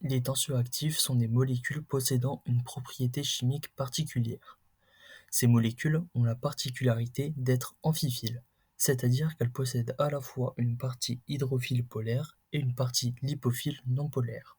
Les tensioactifs sont des molécules possédant une propriété chimique particulière. Ces molécules ont la particularité d'être amphiphiles, c'est-à-dire qu'elles possèdent à la fois une partie hydrophile polaire et une partie lipophile non polaire.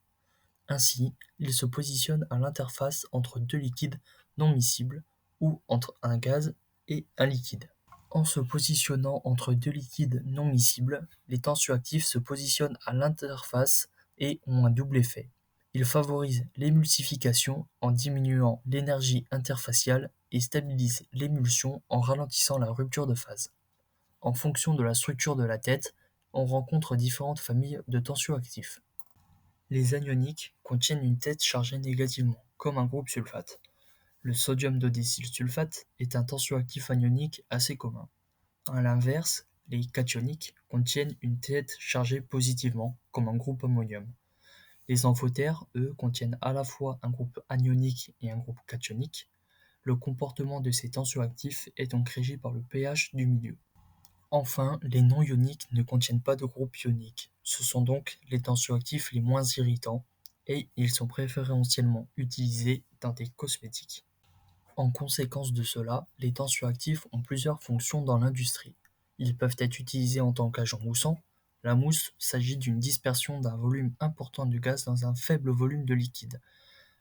Ainsi, ils se positionnent à l'interface entre deux liquides non miscibles ou entre un gaz et un liquide. En se positionnant entre deux liquides non miscibles, les tensioactifs se positionnent à l'interface et ont un double effet. Ils favorisent l'émulsification en diminuant l'énergie interfaciale et stabilisent l'émulsion en ralentissant la rupture de phase. En fonction de la structure de la tête, on rencontre différentes familles de tensioactifs. Les anioniques contiennent une tête chargée négativement, comme un groupe sulfate. Le sodium dodécylsulfate est un tensioactif anionique assez commun. À l'inverse, les cationiques contiennent une tête chargée positivement, comme un groupe ammonium. Les amphotères, eux, contiennent à la fois un groupe anionique et un groupe cationique. Le comportement de ces tensioactifs est donc régi par le pH du milieu. Enfin, les non-ioniques ne contiennent pas de groupe ionique. Ce sont donc les tensioactifs les moins irritants et ils sont préférentiellement utilisés dans des cosmétiques. En conséquence de cela, les tensioactifs ont plusieurs fonctions dans l'industrie. Ils peuvent être utilisés en tant qu'agent moussant. La mousse s'agit d'une dispersion d'un volume important de gaz dans un faible volume de liquide.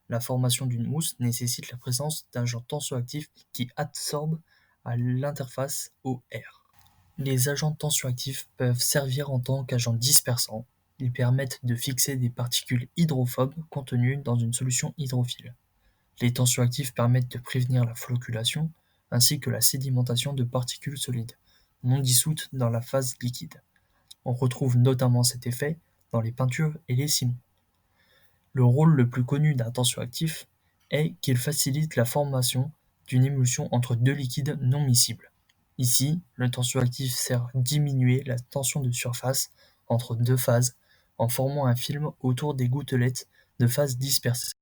La formation d'une mousse nécessite la présence d'agents tensioactifs qui absorbent à l'interface au air. Les agents tensioactifs peuvent servir en tant qu'agents dispersants. Ils permettent de fixer des particules hydrophobes contenues dans une solution hydrophile. Les tensioactifs permettent de prévenir la flocculation ainsi que la sédimentation de particules solides, non dissoutes dans la phase liquide. On retrouve notamment cet effet dans les peintures et les ciments. Le rôle le plus connu d'un tensioactif est qu'il facilite la formation d'une émulsion entre deux liquides non miscibles. Ici, le tensioactif sert à diminuer la tension de surface entre deux phases en formant un film autour des gouttelettes de phase dispersées.